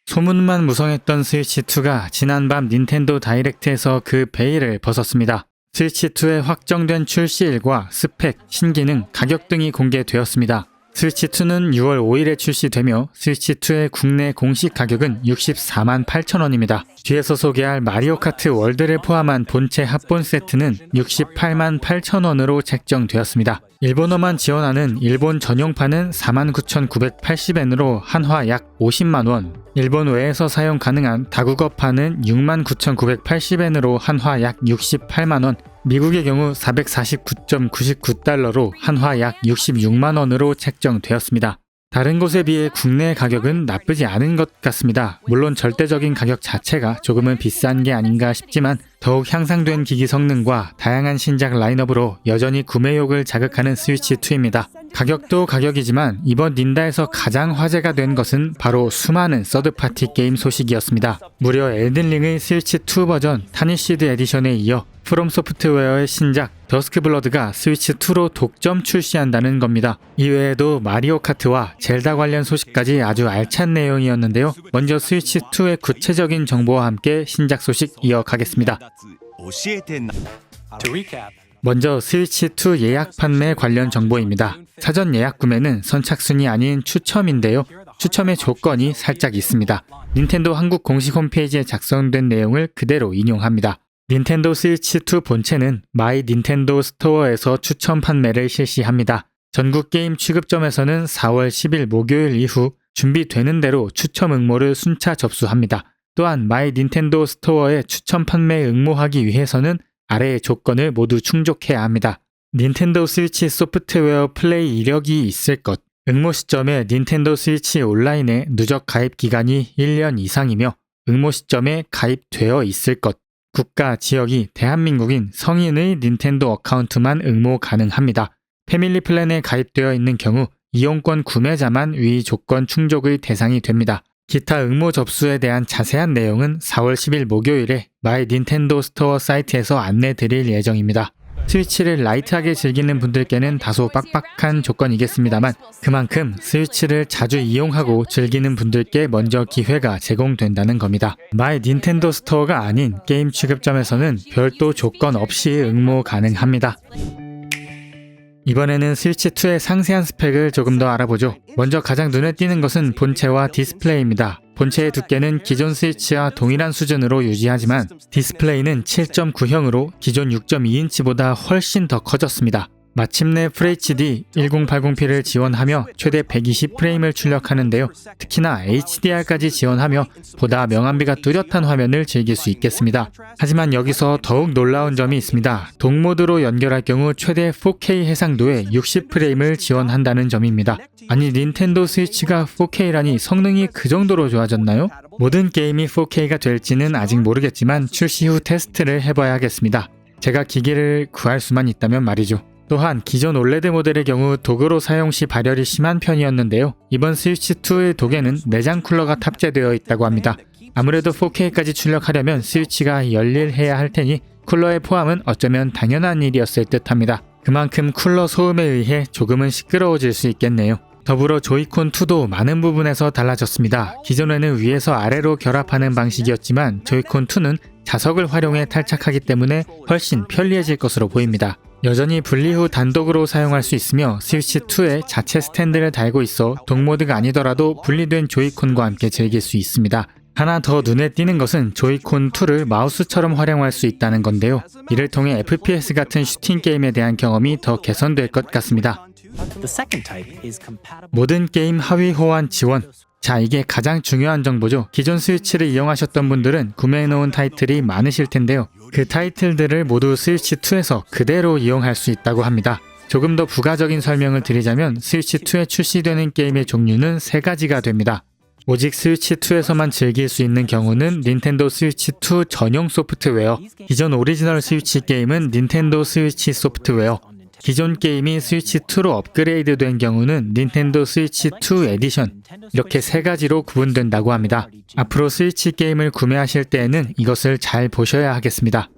소문만 무성했던 스위치2가 지난밤 닌텐도 다이렉트에서 그 베일을 벗었습니다. 스위치2의 확정된 출시일과 스펙, 신기능, 가격 등이 공개되었습니다. 스위치2는 6월 5일에 출시되며 스위치2의 국내 공식 가격은 64만 8천원입니다. 뒤에서 소개할 마리오 카트 월드를 포함한 본체 합본 세트는 68만 8천원으로 책정되었습니다. 일본어만 지원하는 일본 전용판은 49,980엔으로 한화 약 50만원, 일본 외에서 사용 가능한 다국어판은 69,980엔으로 한화 약 68만원, 미국의 경우 449.99달러로 한화 약 66만원으로 책정되었습니다. 다른 곳에 비해 국내 가격은 나쁘지 않은 것 같습니다. 물론 절대적인 가격 자체가 조금은 비싼 게 아닌가 싶지만 더욱 향상된 기기 성능과 다양한 신작 라인업으로 여전히 구매욕을 자극하는 스위치2입니다. 가격도 가격이지만 이번 닌다에서 가장 화제가 된 것은 바로 수많은 서드파티 게임 소식이었습니다. 무려 엘든링의 스위치2 버전 타니시드 에디션에 이어 프롬 소프트웨어의 신작 더스크블러드가 스위치2로 독점 출시한다는 겁니다. 이외에도 마리오 카트와 젤다 관련 소식까지 아주 알찬 내용이었는데요. 먼저 스위치2의 구체적인 정보와 함께 신작 소식 이어가겠습니다. 먼저 스위치2 예약 판매 관련 정보입니다. 사전 예약 구매는 선착순이 아닌 추첨인데요. 추첨의 조건이 살짝 있습니다. 닌텐도 한국 공식 홈페이지에 작성된 내용을 그대로 인용합니다. 닌텐도 스위치2 본체는 마이 닌텐도 스토어에서 추첨 판매를 실시합니다. 전국 게임 취급점에서는 4월 10일 목요일 이후 준비되는 대로 추첨 응모를 순차 접수합니다. 또한 마이 닌텐도 스토어에 추첨 판매에 응모하기 위해서는 아래의 조건을 모두 충족해야 합니다. 닌텐도 스위치 소프트웨어 플레이 이력이 있을 것, 응모 시점에 닌텐도 스위치 온라인의 누적 가입 기간이 1년 이상이며 응모 시점에 가입되어 있을 것, 국가, 지역이 대한민국인 성인의 닌텐도 어카운트만 응모 가능합니다. 패밀리 플랜에 가입되어 있는 경우 이용권 구매자만 위 조건 충족의 대상이 됩니다. 기타 응모 접수에 대한 자세한 내용은 4월 10일 목요일에 마이 닌텐도 스토어 사이트에서 안내 드릴 예정입니다. 스위치를 라이트하게 즐기는 분들께는 다소 빡빡한 조건이겠습니다만 그만큼 스위치를 자주 이용하고 즐기는 분들께 먼저 기회가 제공된다는 겁니다. 마이 닌텐도 스토어가 아닌 게임 취급점에서는 별도 조건 없이 응모 가능합니다. 이번에는 스위치2의 상세한 스펙을 조금 더 알아보죠. 먼저 가장 눈에 띄는 것은 본체와 디스플레이입니다. 본체의 두께는 기존 스위치와 동일한 수준으로 유지하지만 디스플레이는 7.9형으로 기존 6.2인치보다 훨씬 더 커졌습니다. 마침내 FHD 1080p를 지원하며 최대 120프레임을 출력하는데요. 특히나 HDR까지 지원하며 보다 명암비가 뚜렷한 화면을 즐길 수 있겠습니다. 하지만 여기서 더욱 놀라운 점이 있습니다. 동모드로 연결할 경우 최대 4K 해상도에 60프레임을 지원한다는 점입니다. 아니 닌텐도 스위치가 4K라니 성능이 그 정도로 좋아졌나요? 모든 게임이 4K가 될지는 아직 모르겠지만 출시 후 테스트를 해봐야겠습니다. 제가 기기를 구할 수만 있다면 말이죠. 또한 기존 올레드 모델의 경우 도구로 사용 시 발열이 심한 편이었는데요. 이번 스위치2의 도구에는 내장 쿨러가 탑재되어 있다고 합니다. 아무래도 4K까지 출력하려면 스위치가 열일해야 할 테니 쿨러의 포함은 어쩌면 당연한 일이었을 듯합니다. 그만큼 쿨러 소음에 의해 조금은 시끄러워질 수 있겠네요. 더불어 조이콘2도 많은 부분에서 달라졌습니다. 기존에는 위에서 아래로 결합하는 방식이었지만 조이콘2는 자석을 활용해 탈착하기 때문에 훨씬 편리해질 것으로 보입니다. 여전히 분리 후 단독으로 사용할 수 있으며 스위치2에 자체 스탠드를 달고 있어 동모드가 아니더라도 분리된 조이콘과 함께 즐길 수 있습니다. 하나 더 눈에 띄는 것은 조이콘2를 마우스처럼 활용할 수 있다는 건데요. 이를 통해 FPS 같은 슈팅 게임에 대한 경험이 더 개선될 것 같습니다. 모든 게임 하위 호환 지원. 자, 이게 가장 중요한 정보죠. 기존 스위치를 이용하셨던 분들은 구매해놓은 타이틀이 많으실 텐데요. 그 타이틀들을 모두 스위치2에서 그대로 이용할 수 있다고 합니다. 조금 더 부가적인 설명을 드리자면 스위치2에 출시되는 게임의 종류는 3가지가 됩니다. 오직 스위치2에서만 즐길 수 있는 경우는 닌텐도 스위치2 전용 소프트웨어, 기존 오리지널 스위치 게임은 닌텐도 스위치 소프트웨어, 기존 게임이 스위치2로 업그레이드 된 경우는 닌텐도 스위치2 에디션, 이렇게 3가지로 구분된다고 합니다. 앞으로 스위치 게임을 구매하실 때에는 이것을 잘 보셔야 하겠습니다.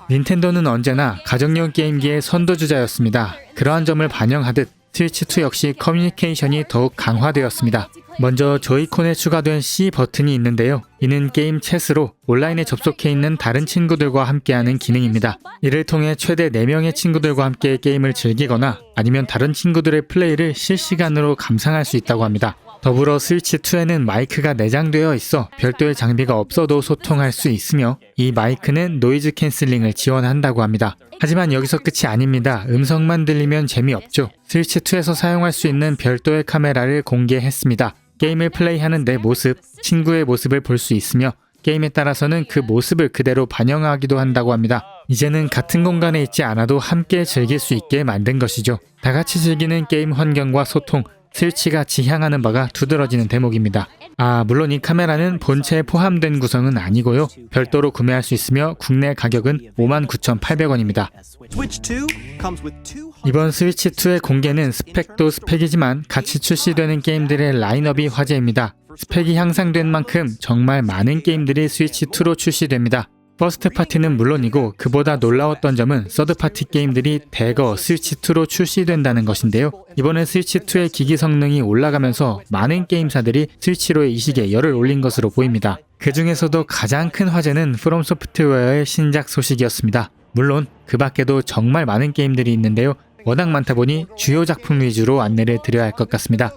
닌텐도는 언제나 가정용 게임기의 선도주자였습니다. 그러한 점을 반영하듯 스위치2 역시 커뮤니케이션이 더욱 강화되었습니다. 먼저 조이콘에 추가된 C 버튼이 있는데요. 이는 게임 챗으로 온라인에 접속해 있는 다른 친구들과 함께하는 기능입니다. 이를 통해 최대 4명의 친구들과 함께 게임을 즐기거나 아니면 다른 친구들의 플레이를 실시간으로 감상할 수 있다고 합니다. 더불어 스위치2에는 마이크가 내장되어 있어 별도의 장비가 없어도 소통할 수 있으며 이 마이크는 노이즈 캔슬링을 지원한다고 합니다. 하지만 여기서 끝이 아닙니다. 음성만 들리면 재미없죠. 스위치2에서 사용할 수 있는 별도의 카메라를 공개했습니다. 게임을 플레이하는 내 모습, 친구의 모습을 볼 수 있으며 게임에 따라서는 그 모습을 그대로 반영하기도 한다고 합니다. 이제는 같은 공간에 있지 않아도 함께 즐길 수 있게 만든 것이죠. 다 같이 즐기는 게임 환경과 소통, 스위치가 지향하는 바가 두드러지는 대목입니다. 물론 이 카메라는 본체에 포함된 구성은 아니고요. 별도로 구매할 수 있으며 국내 가격은 59,800원입니다. 이번 스위치2의 공개는 스펙도 스펙이지만 같이 출시되는 게임들의 라인업이 화제입니다. 스펙이 향상된 만큼 정말 많은 게임들이 스위치2로 출시됩니다. 퍼스트 파티는 물론이고 그보다 놀라웠던 점은 서드 파티 게임들이 대거 스위치2로 출시된다는 것인데요. 이번에 스위치2의 기기 성능이 올라가면서 많은 게임사들이 스위치로의 이식에 열을 올린 것으로 보입니다. 그 중에서도 가장 큰 화제는 프롬 소프트웨어의 신작 소식이었습니다. 물론 그 밖에도 정말 많은 게임들이 있는데요. 워낙 많다 보니 주요 작품 위주로 안내를 드려야 할 것 같습니다.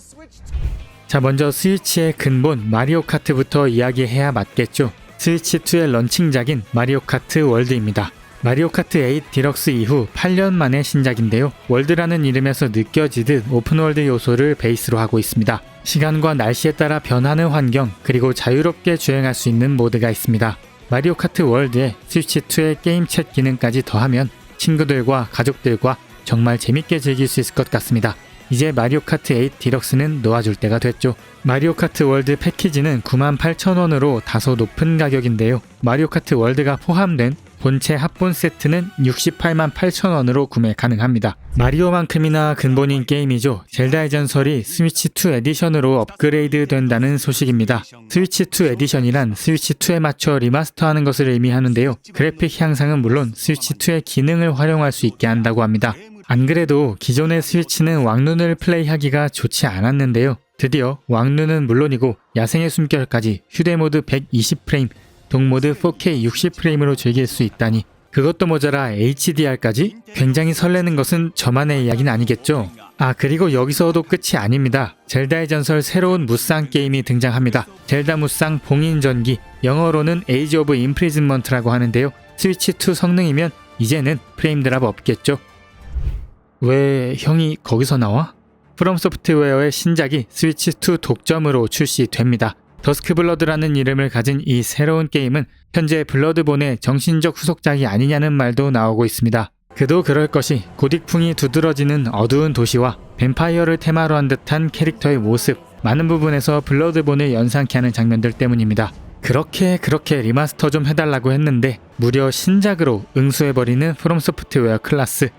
자, 먼저 스위치의 근본 마리오 카트부터 이야기해야 맞겠죠. 스위치2의 런칭작인 마리오 카트 월드입니다. 마리오 카트 8 디럭스 이후 8년 만의 신작인데요. 월드라는 이름에서 느껴지듯 오픈월드 요소를 베이스로 하고 있습니다. 시간과 날씨에 따라 변하는 환경, 그리고 자유롭게 주행할 수 있는 모드가 있습니다. 마리오 카트 월드에 스위치2의 게임 챗 기능까지 더하면 친구들과 가족들과 정말 재밌게 즐길 수 있을 것 같습니다. 이제 마리오 카트 8 디럭스는 놓아줄 때가 됐죠. 마리오 카트 월드 패키지는 98,000원으로 다소 높은 가격인데요. 마리오 카트 월드가 포함된 본체 합본 세트는 688,000원으로 구매 가능합니다. 마리오만큼이나 근본인 게임이죠. 젤다의 전설이 스위치2 에디션으로 업그레이드 된다는 소식입니다. 스위치2 에디션이란 스위치2에 맞춰 리마스터하는 것을 의미하는데요. 그래픽 향상은 물론 스위치2의 기능을 활용할 수 있게 한다고 합니다. 안 그래도 기존의 스위치는 왕눈을 플레이하기가 좋지 않았는데요. 드디어 왕눈은 물론이고 야생의 숨결까지 휴대모드 120프레임, 동모드 4K 60프레임으로 즐길 수 있다니, 그것도 모자라 HDR까지? 굉장히 설레는 것은 저만의 이야기는 아니겠죠? 그리고 여기서도 끝이 아닙니다. 젤다의 전설 새로운 무쌍 게임이 등장합니다. 젤다 무쌍 봉인전기, 영어로는 에이지 오브 임프리즌먼트라고 하는데요. 스위치2 성능이면 이제는 프레임 드랍 없겠죠? 왜 형이 거기서 나와? 프롬 소프트웨어의 신작이 스위치2 독점으로 출시됩니다. 더스크블러드라는 이름을 가진 이 새로운 게임은 현재 블러드본의 정신적 후속작이 아니냐는 말도 나오고 있습니다. 그도 그럴 것이 고딕풍이 두드러지는 어두운 도시와 뱀파이어를 테마로 한 듯한 캐릭터의 모습, 많은 부분에서 블러드본을 연상케 하는 장면들 때문입니다. 그렇게 리마스터 좀 해달라고 했는데 무려 신작으로 응수해버리는 프롬 소프트웨어 클라스.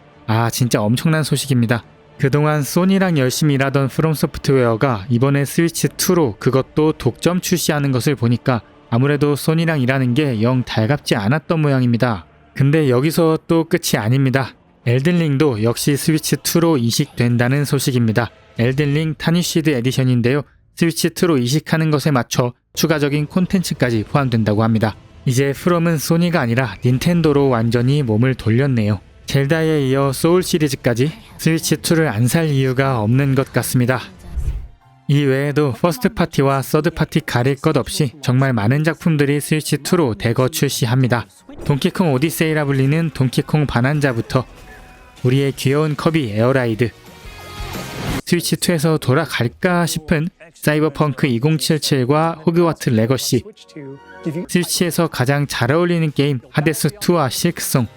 진짜 엄청난 소식입니다. 그동안 소니랑 열심히 일하던 프롬 소프트웨어가 이번에 스위치2로 그것도 독점 출시하는 것을 보니까 아무래도 소니랑 일하는 게 영 달갑지 않았던 모양입니다. 근데 여기서 또 끝이 아닙니다. 엘든링도 역시 스위치2로 이식된다는 소식입니다. 엘든링 타니쉬드 에디션인데요. 스위치2로 이식하는 것에 맞춰 추가적인 콘텐츠까지 포함된다고 합니다. 이제 프롬은 소니가 아니라 닌텐도로 완전히 몸을 돌렸네요. 젤다에 이어 소울 시리즈까지 스위치2를 안 살 이유가 없는 것 같습니다. 이 외에도 퍼스트 파티와 서드 파티 가릴 것 없이 정말 많은 작품들이 스위치2로 대거 출시합니다. 동키콩 오디세이라 불리는 동키콩 반환자부터 우리의 귀여운 커비 에어라이드, 스위치2에서 돌아갈까 싶은 사이버펑크 2077과 호그와트 레거시, 스위치에서 가장 잘 어울리는 게임 하데스2와 실크송,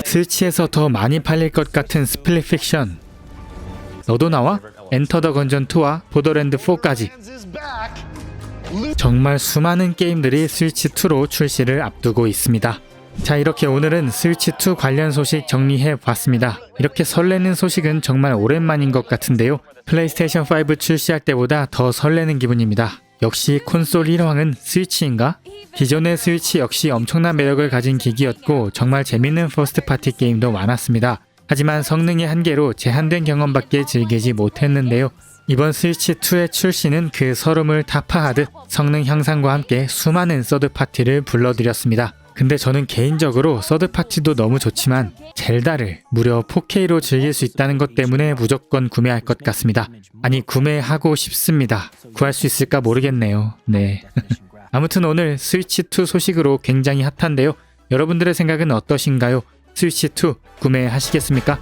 스위치에서 더 많이 팔릴 것 같은 스플릿 픽션, 너도 나와? 엔터 더 건전 2와 보더랜드 4까지 정말 수많은 게임들이 스위치2로 출시를 앞두고 있습니다. 자, 이렇게 오늘은 스위치2 관련 소식 정리해 봤습니다. 이렇게 설레는 소식은 정말 오랜만인 것 같은데요. 플레이스테이션 5 출시할 때보다 더 설레는 기분입니다. 역시 콘솔 1왕은 스위치인가? 기존의 스위치 역시 엄청난 매력을 가진 기기였고 정말 재밌는 퍼스트 파티 게임도 많았습니다. 하지만 성능의 한계로 제한된 경험밖에 즐기지 못했는데요. 이번 스위치2의 출시는 그 서름을 타파하듯 성능 향상과 함께 수많은 서드파티를 불러들였습니다. 근데 저는 개인적으로 서드파티도 너무 좋지만 젤다를 무려 4K로 즐길 수 있다는 것 때문에 무조건 구매할 것 같습니다. 아니, 구매하고 싶습니다. 구할 수 있을까 모르겠네요. 네. 아무튼 오늘 스위치2 소식으로 굉장히 핫한데요. 여러분들의 생각은 어떠신가요? 스위치2 구매하시겠습니까?